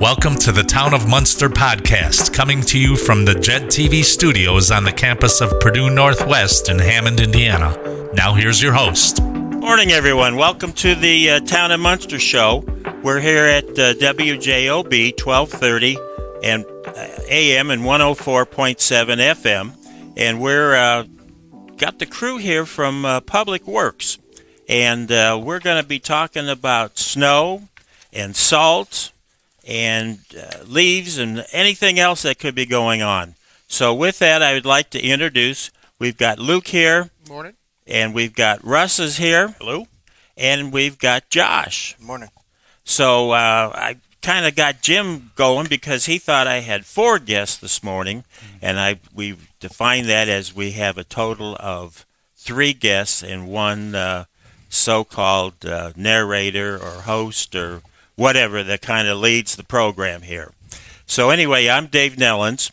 Welcome to the Town of Munster podcast, coming to you from the JED TV studios on the campus of Purdue Northwest in Hammond, Indiana. Now here's your host. Morning, everyone. Welcome to the Town of Munster show. We're here at WJOB 1230 and AM and 104.7 FM, and we're got the crew here from Public Works, and we're going to be talking about snow and salt and leaves and anything else that could be going on. So with that, I would like to introduce, we've got Luke here. Morning. And we've got Russ is here. Hello. And we've got Josh. Morning. So I kind of got Jim going because he thought I had 4 guests this morning, and we defined that as we have a total of 3 guests and one so-called narrator or host or whatever that kind of leads the program here. So anyway, I'm Dave Nellens,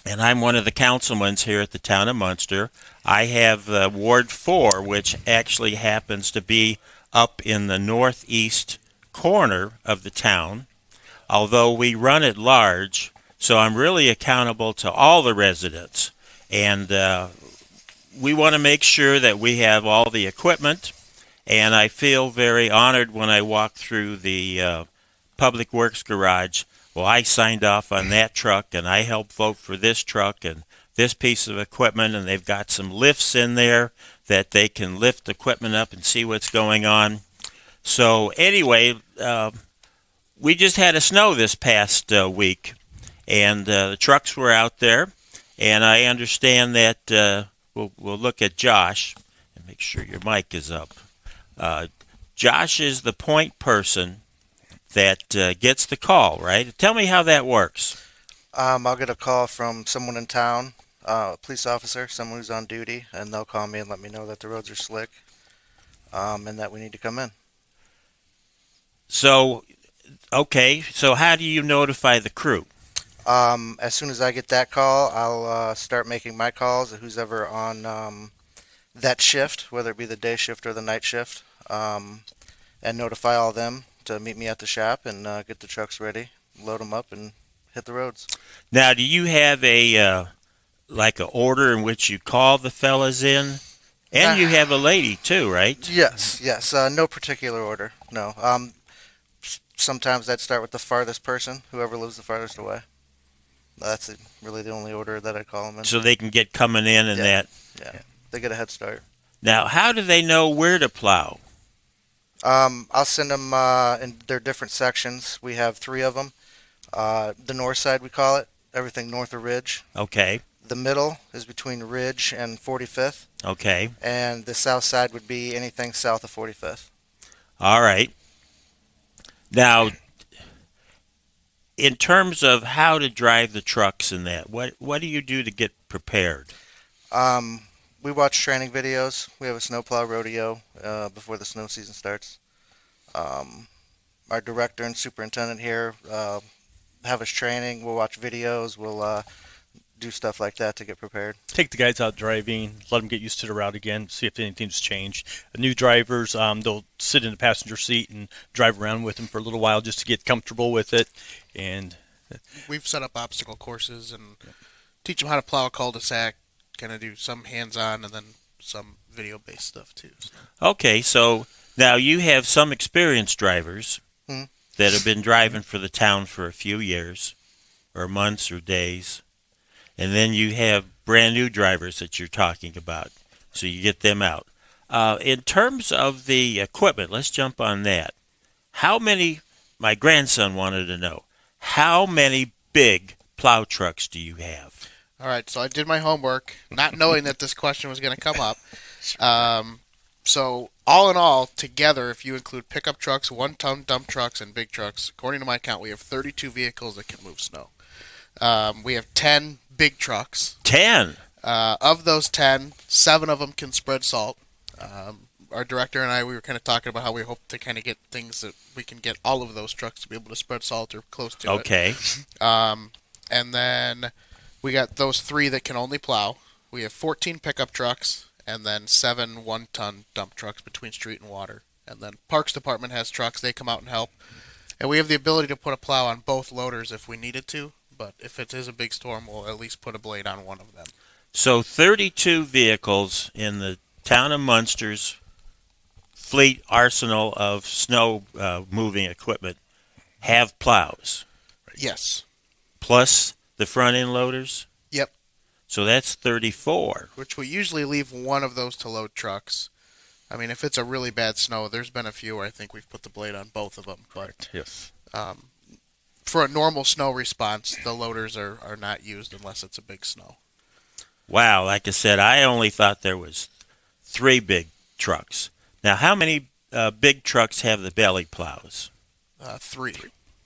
and I'm one of the councilmen here at the Town of Munster. I have Ward 4, which actually happens to be up in the northeast corner of the town, although we run it large, so I'm really accountable to all the residents. And we want to make sure that we have all the equipment, and I feel very honored when I walk through the Public Works garage. Well, I signed off on that truck, and I helped vote for this truck and this piece of equipment, and they've got some lifts in there that they can lift equipment up and see what's going on. So anyway, we just had a snow this past week, and the trucks were out there, and I understand that we'll look at Josh and make sure your mic is up. Josh is the point person that gets the call, right? Tell me how that works. I'll get a call from someone in town, a police officer, someone who's on duty, and they'll call me and let me know that the roads are slick and that we need to come in. So, okay, so how do you notify the crew? As soon as I get that call, I'll start making my calls, who's ever on that shift, whether it be the day shift or the night shift, and notify all of them to meet me at the shop and get the trucks ready, load them up, and hit the roads. Now, do you have a like an order in which you call the fellas in? And you have a lady too, right? Yes. No particular order, no. Sometimes I'd start with the farthest person, whoever lives the farthest away. That's really the only order that I call them in. So they can get coming in and that. Yeah, they get a head start. Now, how do they know where to plow? I'll send them in their different sections. We have 3 of them. The north side, we call it, everything north of Ridge. Okay. The middle is between Ridge and 45th. Okay. And the south side would be anything south of 45th. All right. Now, in terms of how to drive the trucks and that, what do you do to get prepared? We watch training videos. We have a snowplow rodeo before the snow season starts. Our director and superintendent here have us training. We'll watch videos. We'll do stuff like that to get prepared. Take the guys out driving, let them get used to the route again, see if anything's changed. The new drivers, they'll sit in the passenger seat and drive around with them for a little while just to get comfortable with it. And we've set up obstacle courses and teach them how to plow a cul-de-sac, kind of do some hands-on and then some video-based stuff too. Okay, so now you have some experienced drivers that have been driving for the town for a few years or months or days. And then you have brand new drivers that you're talking about. So you get them out. In terms of the equipment, let's jump on that. How many, my grandson wanted to know, how many big plow trucks do you have? All right, so I did my homework, not knowing that this question was going to come up. So all in all, together, if you include pickup trucks, 1-ton dump trucks, and big trucks, according to my count, we have 32 vehicles that can move snow. We have 10 big trucks. 10? Of those 10, 7 of them can spread salt. Our director and I, we were kind of talking about how we hope to kind of get things that we can get all of those trucks to be able to spread salt or close to it. Okay. And then we got those 3 that can only plow. We have 14 pickup trucks and then 7 1-ton dump trucks between street and water. And then Parks Department has trucks. They come out and help. And we have the ability to put a plow on both loaders if we needed to, but if it is a big storm, we'll at least put a blade on one of them. So 32 vehicles in the town of Munster's fleet arsenal of snow moving equipment have plows, Yes. plus the front end loaders? Yep. So that's 34. Which we usually leave one of those to load trucks. I mean, if it's a really bad snow, there's been a few where I think we've put the blade on both of them. But Yes. for a normal snow response, the loaders are not used unless it's a big snow. Wow, like I said, I only thought there was 3 big trucks. Now, how many big trucks have the belly plows? 3.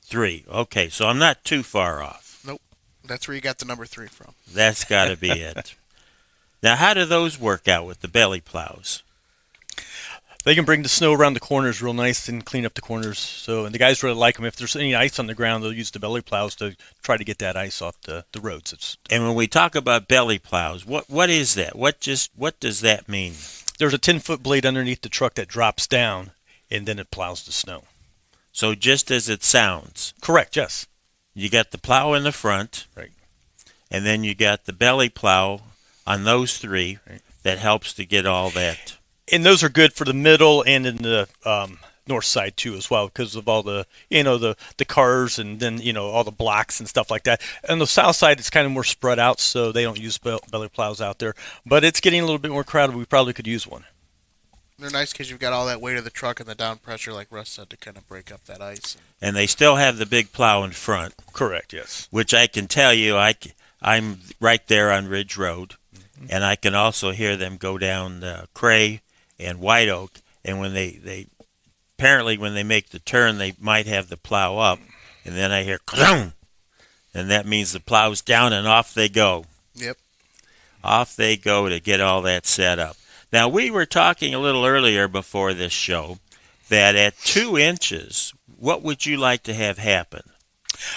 3. Okay, so I'm not too far off. Nope. That's where you got the number 3 from. That's got to be it. Now, how do those work out with the belly plows? They can bring the snow around the corners real nice and clean up the corners. So, and the guys really like them. If there's any ice on the ground, they'll use the belly plows to try to get that ice off the roads. And when we talk about belly plows, what is that? What does that mean? There's a 10-foot blade underneath the truck that drops down, and then it plows the snow. So just as it sounds, Correct, yes. you got the plow in the front, Right. and then you got the belly plow on those 3 Right. that helps to get all that. And those are good for the middle and in the north side too as well, because of all the the cars and then all the blocks and stuff like that. And the south side it's kind of more spread out, so they don't use belly plows out there. But it's getting a little bit more crowded. We probably could use one. They're nice because you've got all that weight of the truck and the down pressure, like Russ said, to kind of break up that ice. And they still have the big plow in front, Correct, yes. which I can tell you, I'm right there on Ridge Road, and I can also hear them go down Cray and White Oak, and when they apparently when they make the turn, they might have the plow up, and then I hear "Kling!" and that means the plow's down, and off they go. Yep. Off they go to get all that set up. Now, we were talking a little earlier before this show that at 2 inches, what would you like to have happen?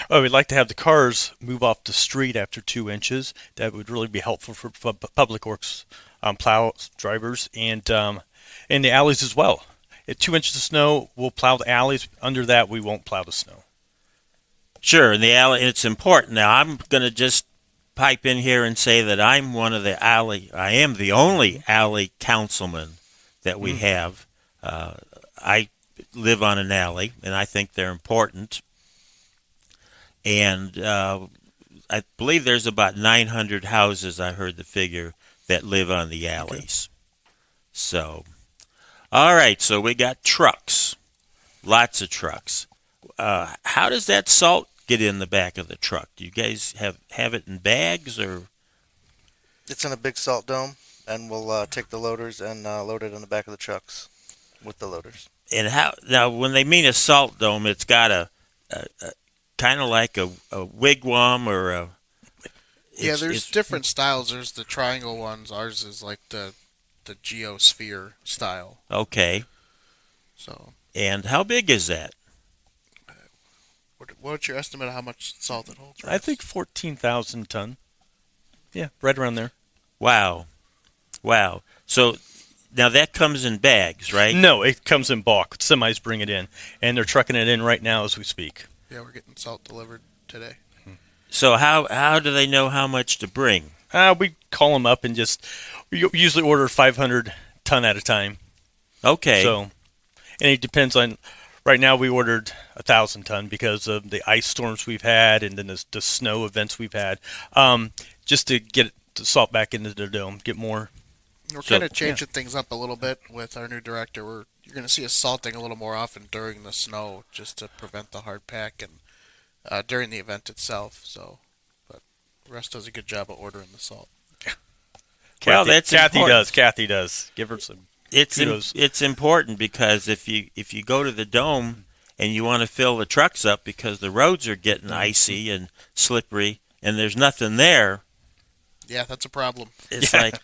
Oh, we'd like to have the cars move off the street after 2 inches. That would really be helpful for public works plow drivers and in the alleys as well. At 2 inches of snow, we'll plow the alleys. Under that, we won't plow the snow. Sure, in the alley, it's important. Now, I'm going to just pipe in here and say that I am the only alley councilman that we have. I live on an alley, and I think they're important. And I believe there's about 900 houses, I heard the figure, that live on the alleys. So, all right, so we got trucks, lots of trucks. How does that salt get in the back of the truck? Do you guys have it in bags or? It's in a big salt dome, and we'll take the loaders and load it in the back of the trucks with the loaders. And how now? When they mean a salt dome, it's got a kind of like a wigwam or a. There's different styles. There's the triangle ones. Ours is like the geosphere style. Okay. So. And how big is that? What's your estimate of how much salt it holds? I think 14,000 ton. Yeah, right around there. Wow. So now that comes in bags, right? No, it comes in bulk. Semis bring it in, and they're trucking it in right now as we speak. Yeah, we're getting salt delivered today. So how do they know how much to bring? We call them up and we usually order 500 ton at a time. Okay. So, and it depends on. Right now, we ordered 1,000 ton because of the ice storms we've had and then the snow events we've had, just to get the salt back into the dome, get more. We're kind of changing things up a little bit with our new director. You're going to see us salting a little more often during the snow, just to prevent the hard pack and during the event itself. So, but Russ does a good job of ordering the salt. Well, that's important. Kathy does. Give her some. It's important because if you go to the dome and you want to fill the trucks up because the roads are getting icy and slippery and there's nothing there. Yeah, that's a problem. It's like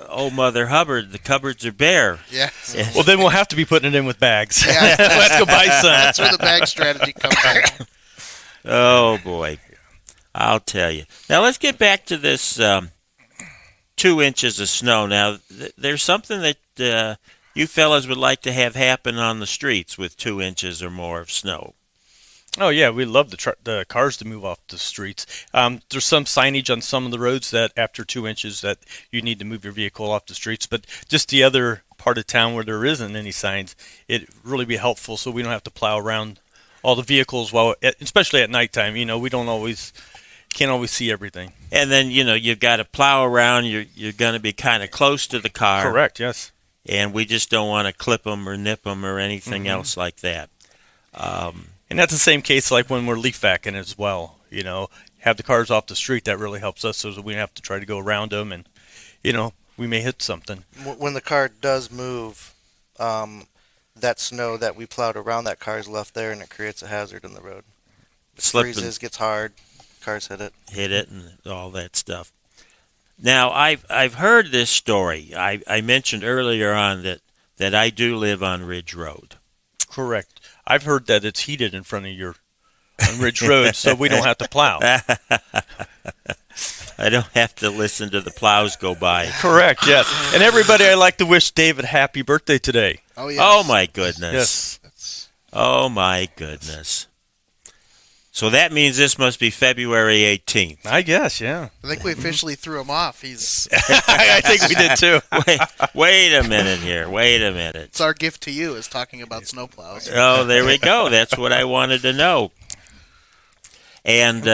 old Mother Hubbard, the cupboards are bare. Yeah. Well, then we'll have to be putting it in with bags. Yeah. Let's go buy some. That's where the bag strategy comes in. Oh, boy. I'll tell you. Now, let's get back to this 2 inches of snow. Now, there's something that you fellas would like to have happen on the streets with 2 inches or more of snow. Oh yeah, we love the cars to move off the streets. There's some signage on some of the roads that after 2 inches that you need to move your vehicle off the streets, but just the other part of town where there isn't any signs, it really be helpful so we don't have to plow around all the vehicles especially at nighttime. We can't always see everything. And then you've got to plow around. You're going to be kind of close to the car. Correct. Yes. And we just don't want to clip them or nip them or anything else like that. And that's the same case like when we're leaf vacuuming as well. Have the cars off the street. That really helps us so that we don't have to try to go around them, and we may hit something. When the car does move, that snow that we plowed around that car is left there, and it creates a hazard in the road. It freezes, gets hard, cars hit it, and all that stuff. Now I've heard this story. I mentioned earlier on that I do live on Ridge Road. Correct. I've heard that it's heated in front of your on Ridge Road, so we don't have to plow. I don't have to listen to the plows go by. Correct, yes. And everybody, I'd like to wish David happy birthday today. Oh, yes. Oh, my goodness. Yes. Oh, my goodness. So that means this must be February 18th. I guess, yeah. I think we officially threw him off. He's. I think we did, too. Wait a minute here. Wait a minute. It's our gift to you is talking about snowplows. Oh, there we go. That's what I wanted to know. And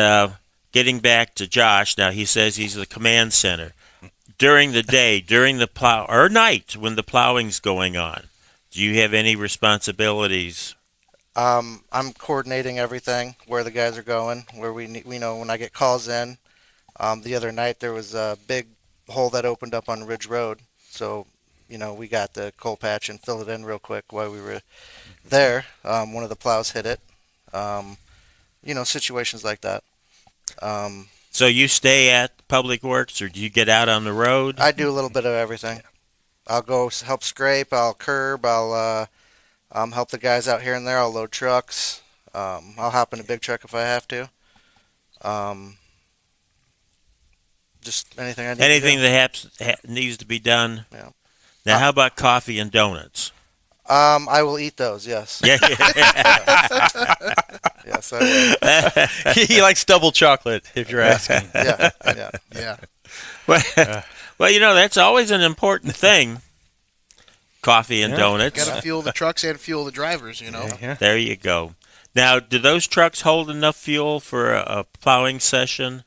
getting back to Josh, now he says he's the command center. During the day, during the plow, or night when the plowing's going on, do you have any responsibilities? I'm coordinating everything, where the guys are going, where we know when I get calls in. The other night there was a big hole that opened up on Ridge Road, so we got the coal patch and fill it in real quick while we were there. One of the plows hit it. Situations like that. So you stay at Public Works, or do you get out on the road? I do a little bit of everything. I'll go help scrape, I'll curb, I'll help the guys out here and there, I'll load trucks. I'll hop in a big truck if I have to. Just anything I need Anything to do. that needs to be done. Yeah. Now, how about coffee and donuts? I will eat those, yes. Yeah. Yes, I will. He likes double chocolate, if you're asking. Yeah. Yeah. Well, that's always an important thing. Coffee and donuts. Got to fuel the trucks and fuel the drivers, Yeah. There you go. Now, do those trucks hold enough fuel for a plowing session?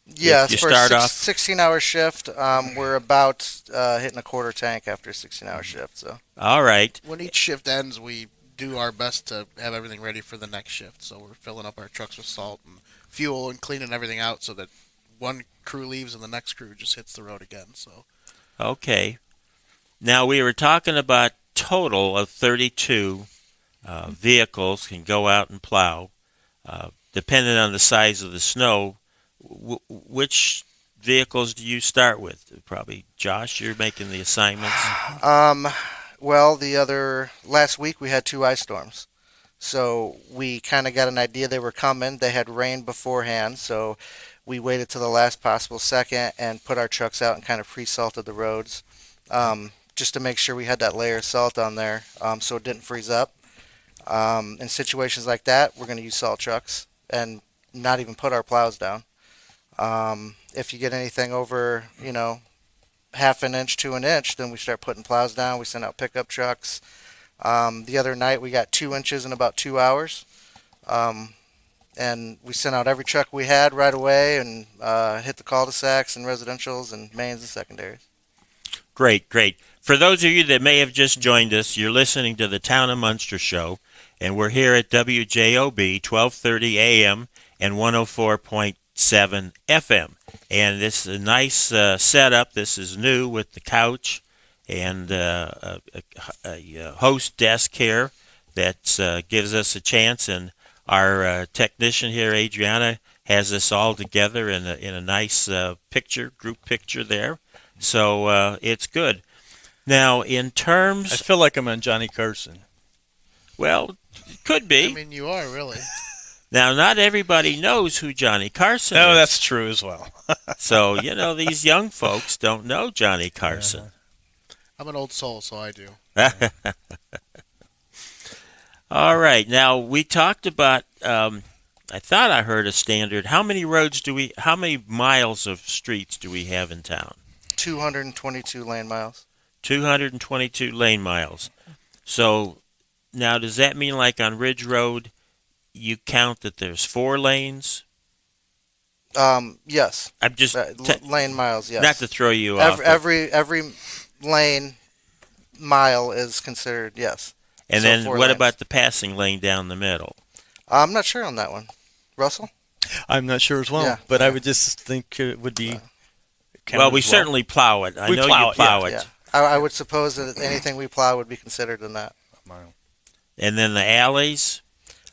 Yes, You for start a off- 16-hour shift, we're about hitting a quarter tank after a 16-hour shift. So. All right. When each shift ends, we do our best to have everything ready for the next shift. So we're filling up our trucks with salt and fuel and cleaning everything out so that one crew leaves and the next crew just hits the road again. So. Okay. Now, we were talking about total of 32 vehicles can go out and plow. Depending on the size of the snow, which vehicles do you start with? Probably Josh, you're making the assignments. Well, last week we had 2 ice storms. So we kind of got an idea they were coming. They had rain beforehand, so we waited till the last possible second and put our trucks out and kind of pre-salted the roads. Just to make sure we had that layer of salt on there so it didn't freeze up. In situations like that, we're going to use salt trucks and not even put our plows down. If you get anything over, half an inch to an inch, then we start putting plows down. We send out pickup trucks. The other night we got 2 inches in about 2 hours. And we sent out every truck we had right away and hit the cul-de-sacs and residentials and mains and secondaries. Great. For those of you that may have just joined us, you're listening to the Town of Munster Show, and we're here at WJOB 1230 AM and 104.7 FM. And this is a nice setup. This is new with the couch and a host desk here that gives us a chance. And our technician here, Adriana, has us all together in a nice group picture there. So it's good. Now, in terms... I feel like I'm on Johnny Carson. Well, it could be. I mean, you are, really. Now, not everybody knows who Johnny Carson is. No, that's true as well. So, these young folks don't know Johnny Carson. I'm an old soul, so I do. All right. Now, we talked about, I thought I heard a standard. How many miles of streets do we have in town? 222 lane miles. 222 lane miles. So now does that mean like on Ridge Road, you count that there's 4 lanes? Yes. I'm just lane miles. Yes. not to throw you off. Every lane mile is considered yes. And So then 4 what lanes. about the passing lane down the middle? I'm not sure on that one. Russell? I'm not sure as well, Yeah. but I would just think it would be. Well, we certainly plow it. I We know plow you it, plow it. Yeah. I would suppose that anything we plow would be considered in that. And then the alleys?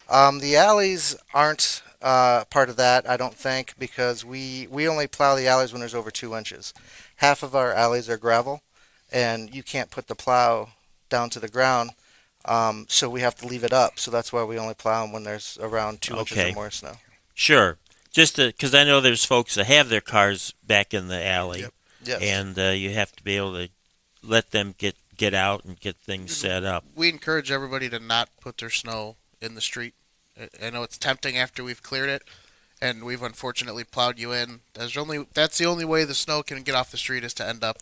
The alleys aren't part of that, I don't think, because we only plow the alleys when there's over 2 inches. Half of our alleys are gravel, and you can't put the plow down to the ground, so we have to leave it up. So that's why we only plow them when there's around 2 inches or more snow. Sure. Just because I know there's folks that have their cars back in the alley, Yep. Yes. and you have to be able to let them get out and get things set up. We encourage everybody to not put their snow in the street. I know it's tempting after we've cleared it, and we've unfortunately plowed you in. That's the only way the snow can get off the street is to end up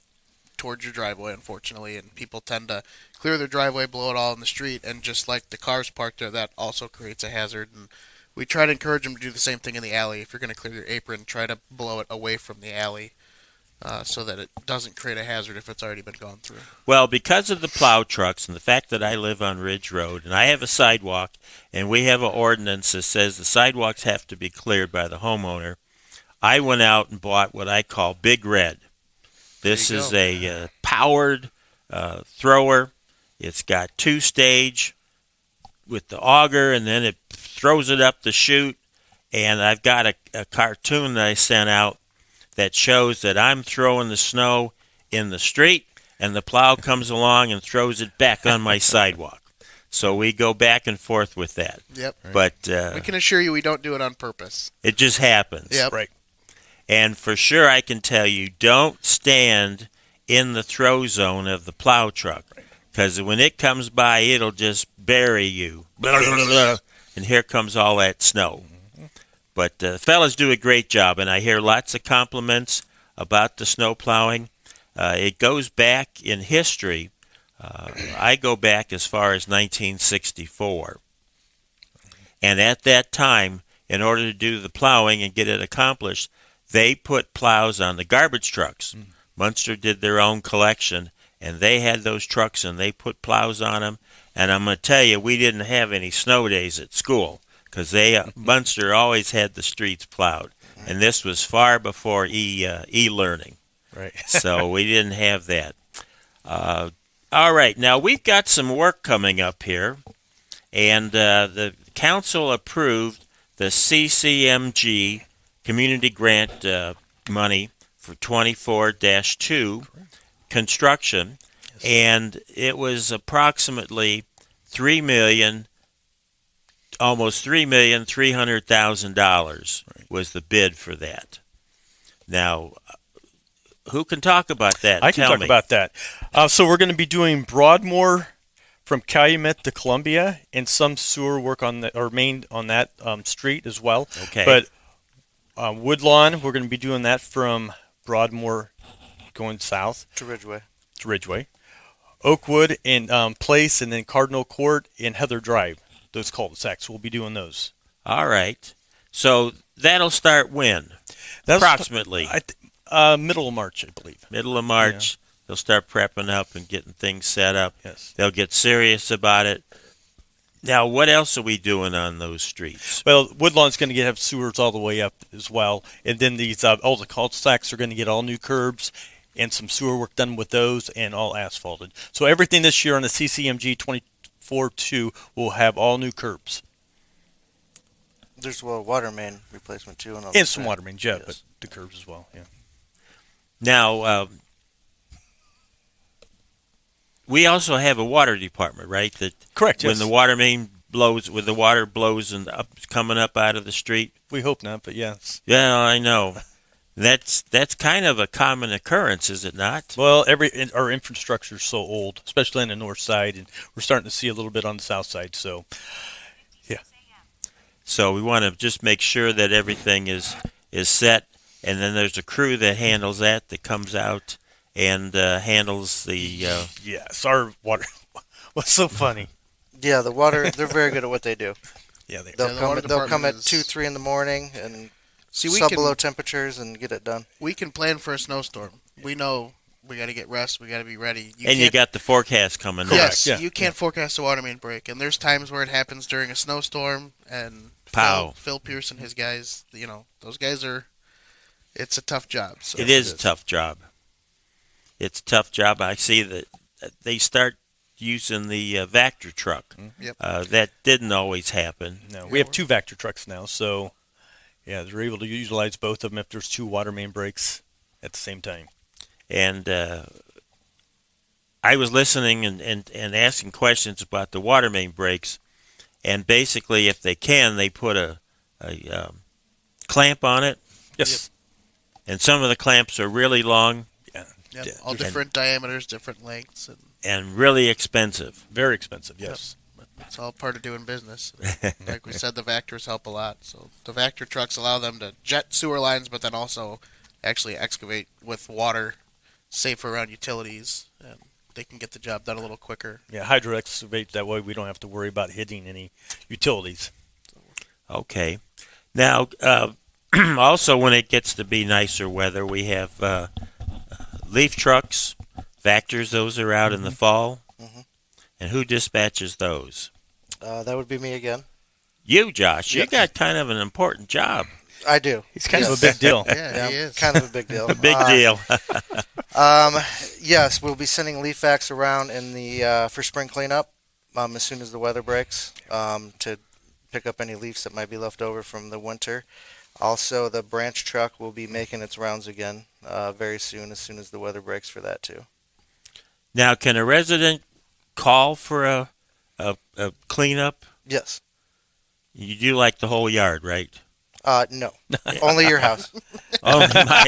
towards your driveway, unfortunately, and people tend to clear their driveway, blow it all in the street, and just like the cars parked there, that also creates a hazard. And we try to encourage them to do the same thing in the alley. If you're going to clear your apron, try to blow it away from the alley so that it doesn't create a hazard if it's already been gone through. Well, because of the plow trucks and the fact that I live on Ridge Road and I have a sidewalk and we have an ordinance that says the sidewalks have to be cleared by the homeowner, I went out and bought what I call Big Red. This There you is go. a powered thrower. It's got 2-stage with the auger, and then it throws it up the chute. And I've got a cartoon that I sent out that shows that I'm throwing the snow in the street, and the plow comes along and throws it back on my sidewalk. So we go back and forth with that. Yep. But We can assure you we don't do it on purpose. it just happens. Yep. Right. And for sure I can tell you, don't stand in the throw zone of the plow truck, because when it comes by, it'll just bury you. And here comes all that snow. But the fellas do a great job, and I hear lots of compliments about the snow plowing. It goes back in history. I go back as far as 1964. And at that time, in order to do the plowing and get it accomplished, they put plows on the garbage trucks. Munster did their own collection, and they had those trucks, and they put plows on them. And I'm going to tell you, we didn't have any snow days at school, because Munster always had the streets plowed. And this was far before e-learning. Right. So we didn't have that. All right, now we've got some work coming up here, and the council approved the CCMG community grant money for 24-2 construction, and it was approximately almost $3,300,000 was the bid for that. Now, who can talk about that? I can Tell talk me. about that. So we're going to be doing Broadmoor from Calumet to Columbia, and some sewer work on main on that street as well. Okay. But Woodlawn, we're going to be doing that from Broadmoor going south To Ridgeway. to Ridgeway. Oakwood and Place, and then Cardinal Court and Heather Drive. Those cul-de-sacs. We'll be doing those. All right. So that'll start when? Approximately. Middle of March, I believe. Middle of March. They'll start prepping up and getting things set up. Yes. They'll get serious about it. Now, what else are we doing on those streets? Well, Woodlawn's going to have sewers all the way up as well, and then these all the cul-de-sacs are going to get all new curbs and some sewer work done with those, and all asphalted. So everything this year on the CCMG 24-2 will have all new curbs There's water main replacement too. and some water mains, yeah, Yes. but the curbs as well. Yeah. Now, we also have a water department, right? That Correct. when Yes. the water main blows, when the water blows and coming up out of the street. We hope not, but yes. Yeah, I know. That's kind of a common occurrence, is it not? Well, our infrastructure is so old, especially on the north side, and we're starting to see a little bit on the south side. So, yeah. So we want to just make sure that everything is set, and then there's a crew that handles that comes out and handles the. Yes, our water. What's so funny? Yeah, the water. They're very good at what they do. Yeah, They'll come at 2-3 in the morning and below temperatures and get it done. We can plan for a snowstorm. We know we got to get rest. We got to be ready. You got the forecast coming. Yes, Yeah. you can't forecast a water main break, and there's times where it happens during a snowstorm. And Phil Pierce and his guys, those guys are. It's a tough job. So it is a tough job. It's a tough job. I see that they start using the Vector truck. Yep. That didn't always happen. No, we have 2 Vector trucks now, so yeah, they're able to utilize both of them if there's 2 water main breaks at the same time. And I was listening and asking questions about the water main breaks, and basically, if they can, they put a clamp on it. Yes. And some of the clamps are really long. Yep. All different diameters, different lengths, and really expensive. Very expensive, yes. Yep. But it's all part of doing business. Like we said, the Vectors help a lot. So the Vector trucks allow them to jet sewer lines, but then also actually excavate with water, safe around utilities, and they can get the job done a little quicker. Yeah, hydro excavate, that way we don't have to worry about hitting any utilities. Okay. Now, also when it gets to be nicer weather, we have leaf trucks, Vectors. Those are out in the fall. Mm-hmm. And who dispatches those? That would be me again. You, Josh. Yes. You got kind of an important job. I do. He's kind of a big deal. Yeah, he is. Kind of a big deal. A big deal. Yes, we'll be sending leaf vacs around in the for spring cleanup as soon as the weather breaks to pick up any leaves that might be left over from the winter. Also, the branch truck will be making its rounds again very soon as the weather breaks for that too. Now, can a resident call for a cleanup? Yes. You do like the whole yard, right? No. Only your house. Oh, my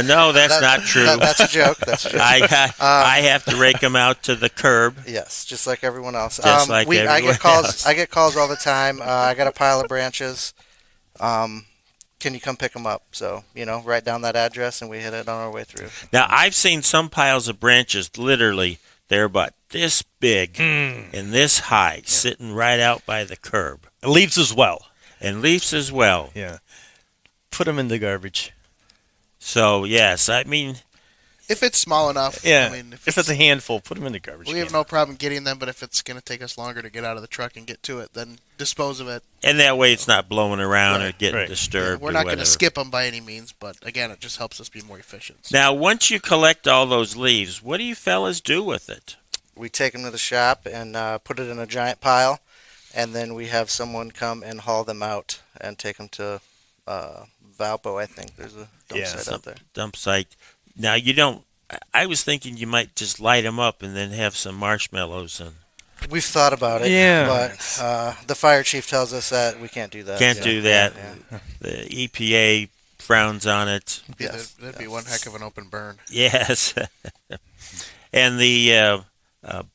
no, that's not true. That's a joke. That's a joke. I have to rake them out to the curb. Yes, just like everyone else. Everyone I get calls. else. I get calls all the time. I got a pile of branches. Can you come pick them up? So, write down that address and we hit it on our way through. Now, I've seen some piles of branches, literally, they're about this big and this high, sitting right out by the curb. Leaves as well. And leaves as well. Yeah. Put them in the garbage. So, yes, I mean... If it's small enough. Yeah. I mean, if it's a handful, put them in the garbage. We have no problem getting them, but if it's going to take us longer to get out of the truck and get to it, then dispose of it. And that way it's not blowing around or getting Right. disturbed. We're not going to skip them by any means, but again, it just helps us be more efficient. Now, once you collect all those leaves, what do you fellas do with it? We take them to the shop and put it in a giant pile, and then we have someone come and haul them out and take them to Valpo, I think. There's a dump site out there. Dump site. Now, you don't... I was thinking you might just light them up and then have some marshmallows. And We've thought about it, but the fire chief tells us that we can't do that. Can't do that. Yeah. The EPA frowns on it. Yes. That'd be one heck of an open burn. Yes. And the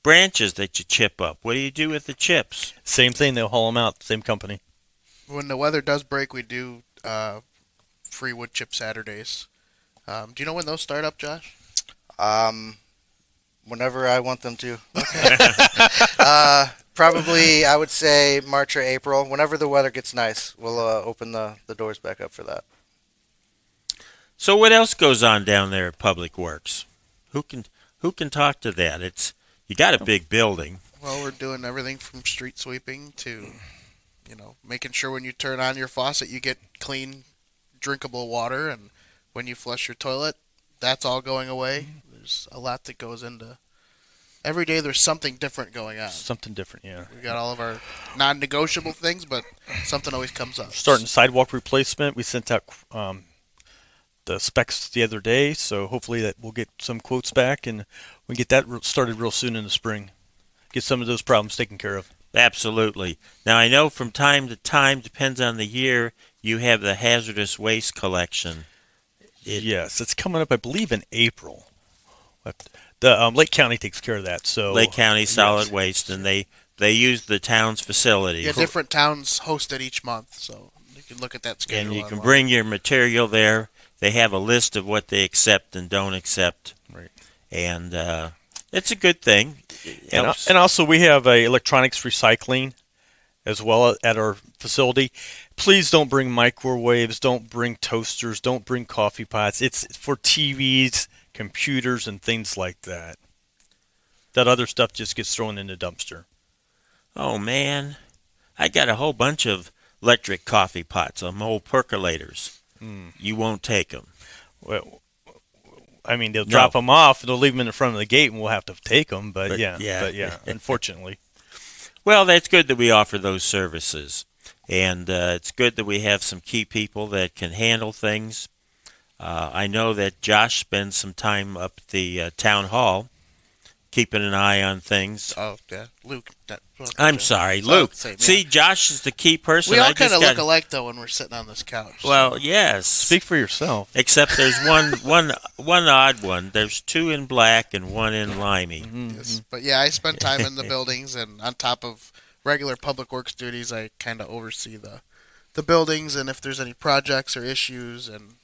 branches that you chip up, what do you do with the chips? Same thing. They'll haul them out. Same company. When the weather does break, we do free wood chip Saturdays. Do you know when those start up, Josh? Whenever I want them to. Probably, I would say March or April. Whenever the weather gets nice, we'll open the doors back up for that. So what else goes on down there at Public Works? Who can talk to that? You got a big building. Well, we're doing everything from street sweeping to, making sure when you turn on your faucet, you get clean, drinkable water, and when you flush your toilet, that's all going away. There's a lot that goes into. Every day there's something different going on. Something different, yeah. We got all of our non-negotiable things, but something always comes up. Starting sidewalk replacement. We sent out the specs the other day, so hopefully that we'll get some quotes back and we get that started real soon in the spring. Get some of those problems taken care of. Absolutely. Now, I know from time to time, depends on the year, you have the hazardous waste collection. Yes, it's coming up, I believe, in April. But the Lake County takes care of that. So Lake County Solid yes. Waste, and they use the town's facility. Yeah, different towns host it each month, so you can look at that schedule. And you can online. bring your material there. They have a list of what they accept and don't accept. Right. And it's a good thing. It helps. And also we have electronics recycling as well at our facility. Please don't bring microwaves, don't bring toasters, don't bring coffee pots. It's for TVs, computers, and things like that. That other stuff just gets thrown in the dumpster. Oh, man. I got a whole bunch of electric coffee pots, old percolators. You won't take them. Well, I mean, they'll drop them off, they'll leave them in the front of the gate, and we'll have to take them. But yeah, unfortunately. Well, that's good that we offer those services. And it's good that we have some key people that can handle things. I know that Josh spends some time up at the town hall keeping an eye on things. Oh, yeah. Luke. I'm sorry, Luke. See, Josh is the key person. We all kind of look alike, though, when we're sitting on this couch. Well, yes. Speak for yourself. Except there's one odd one. There's two in black and one in limey. Yes. But, yeah, I spend time in the buildings, and on top of regular public works duties, I kind of oversee the buildings and if there's any projects or issues and,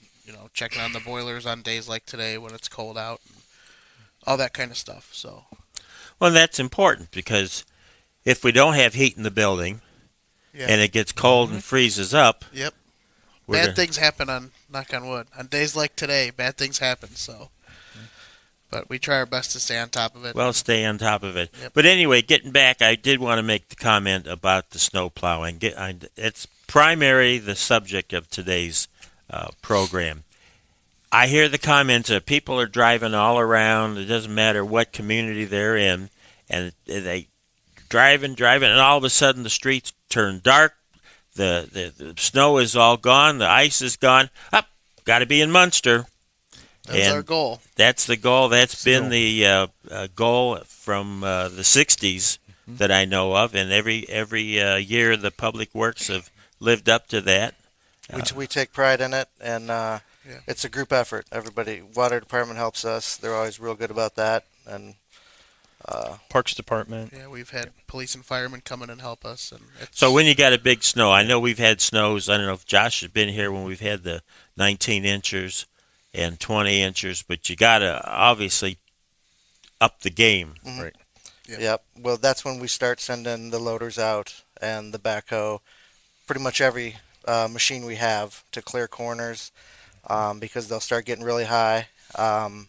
checking on the boilers on days like today when it's cold out and all that kind of stuff. So, well, that's important because if we don't have heat in the building and it gets cold and freezes up. Yep. Bad things happen knock on wood. On days like today, bad things happen, so. But we try our best to stay on top of it. Well, stay on top of it. Yep. But anyway, getting back, I did want to make the comment about the snow plowing. It's primary the subject of today's program. I hear the comments that people are driving all around. It doesn't matter what community they're in. And they driving, and all of a sudden the streets turn dark. The snow is all gone. The ice is gone. Got to be in Munster. That's our goal. That's the goal. That's been the goal from the 60s that I know of. And every year the Public Works have lived up to that. We take pride in it, and it's a group effort. Everybody, Water Department helps us. They're always real good about that. And Parks Department. Yeah, we've had police and firemen come in and help us. And so when you got a big snow, I know we've had snows. I don't know if Josh has been here when we've had the 19 inches and 20 inches, but you got to obviously up the game. Mm-hmm. Right. Yep. Well, that's when we start sending the loaders out and the backhoe, pretty much every machine we have to clear corners because they'll start getting really high. The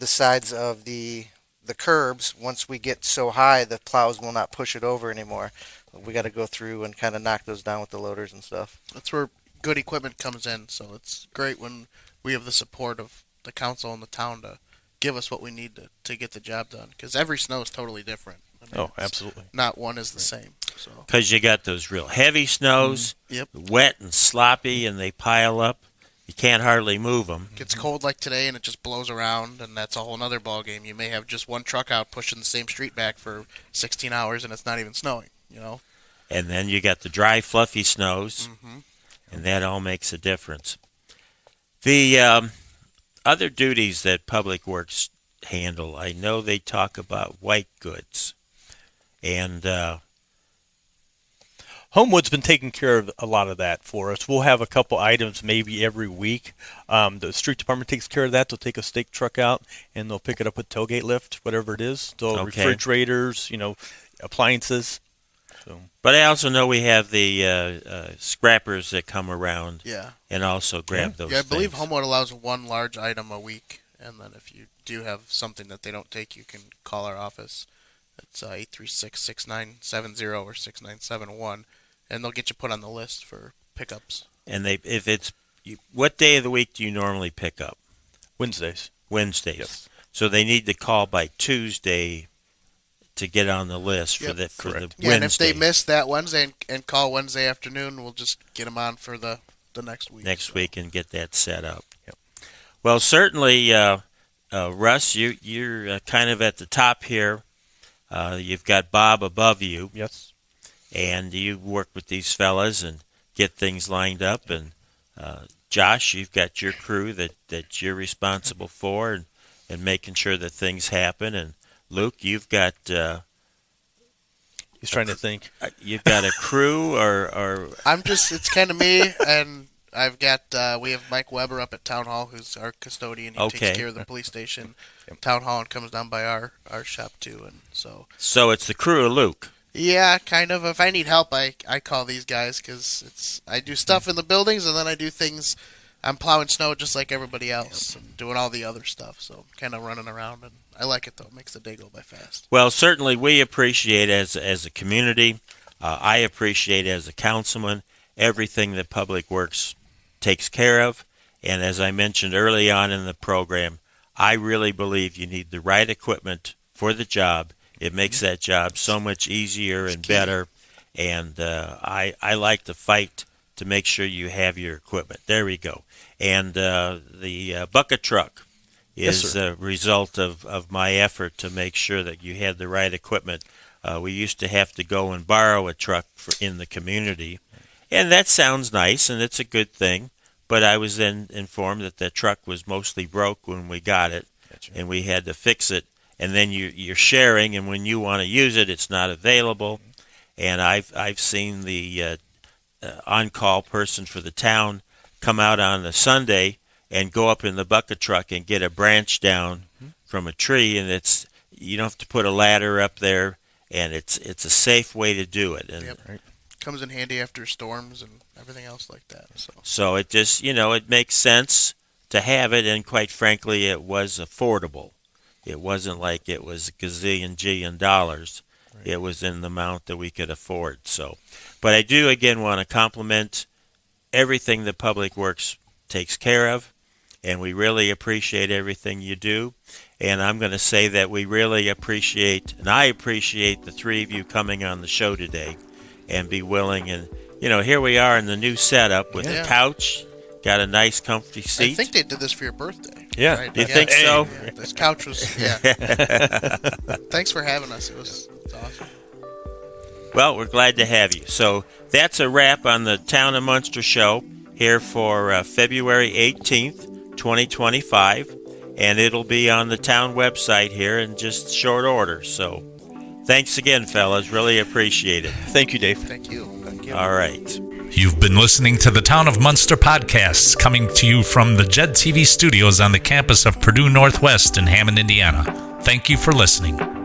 sides of the curbs, once we get so high, the plows will not push it over anymore. We got to go through and kind of knock those down with the loaders and stuff. That's where good equipment comes in, so it's great when we have the support of the council and the town to give us what we need to get the job done, because every snow is totally different. Absolutely. Not one is the same. Because you got those real heavy snows, wet and sloppy, and they pile up. You can't hardly move them. It gets cold like today, and it just blows around, and that's a whole other ball game. You may have just one truck out pushing the same street back for 16 hours, and it's not even snowing, And then you got the dry, fluffy snows, and that all makes a difference. The other duties that Public Works handle, I know they talk about white goods. And Homewood's been taking care of a lot of that for us. We'll have a couple items maybe every week. The street department takes care of that. They'll take a stake truck out, and they'll pick it up with tailgate lift, whatever it is. So refrigerators, appliances. So. But I also know we have the scrappers that come around and also grab those I believe things. Homewood allows one large item a week, and then if you do have something that they don't take, you can call our office. It's 836-6970 or 6971, and they'll get you put on the list for pickups. And what day of the week do you normally pick up? Wednesdays. Wednesdays. So they need to call by Tuesday to get on the list for the Wednesday. And if they miss that Wednesday and call Wednesday afternoon, we'll just get them on for the next week. Next week and get that set up. Yep. Well, certainly, Russ, you're kind of at the top here. You've got Bob above you. Yes. and you work with these fellas and get things lined up. And Josh, you've got your crew that you're responsible for and making sure that things happen. And Luke, you've got He's trying to think. you've got a crew or It's kind of me, and I've got, we have Mike Weber up at Town Hall, who's our custodian. He Okay. takes care of the police station, Town Hall, and comes down by our shop too. And so it's the crew of Luke. yeah, kind of. If I need help, I call these guys because I do stuff in the buildings, and then I do things. I'm plowing snow just like everybody else, and doing all the other stuff. So I'm kind of running around, and I like it though. It makes the day go by fast. Well, certainly we appreciate as a community. I appreciate as a councilman everything that Public Works takes care of. And as I mentioned early on in the program, I really believe you need the right equipment for the job. It makes that job so much easier and better. And I like to fight to make sure you have your equipment. There we go. And the bucket truck is a result of my effort to make sure that you had the right equipment. We used to have to go and borrow a truck in the community, and that sounds nice, and it's a good thing, but I was then informed that the truck was mostly broke when we got it, and we had to fix it, and then you're sharing, and when you want to use it, it's not available. And I've seen the on-call person for the town come out on a Sunday and go up in the bucket truck and get a branch down from a tree, and you don't have to put a ladder up there, and it's a safe way to do it. And Comes in handy after storms and everything else like that. so it just it makes sense to have it, and quite frankly, it was affordable. It wasn't like it was a gazillion dollars. It was in the amount that we could afford. So, but I do again want to compliment everything that Public Works takes care of, and we really appreciate everything you do. And I'm going to say that we really appreciate, and I appreciate the three of you coming on the show today and be willing. And here we are in the new setup with a couch, got a nice comfy seat. I think they did this for your birthday. Yeah. Right? You think so? Yeah, this couch was, Thanks for having us. It's awesome. Well, we're glad to have you. So that's a wrap on the Town of Munster show here for February 18th, 2025. And it'll be on the town website here in just short order. So thanks again, fellas. Really appreciate it. Thank you, Dave. Thank you. All right. You've been listening to the Town of Munster podcasts, coming to you from the JED TV studios on the campus of Purdue Northwest in Hammond, Indiana. Thank you for listening.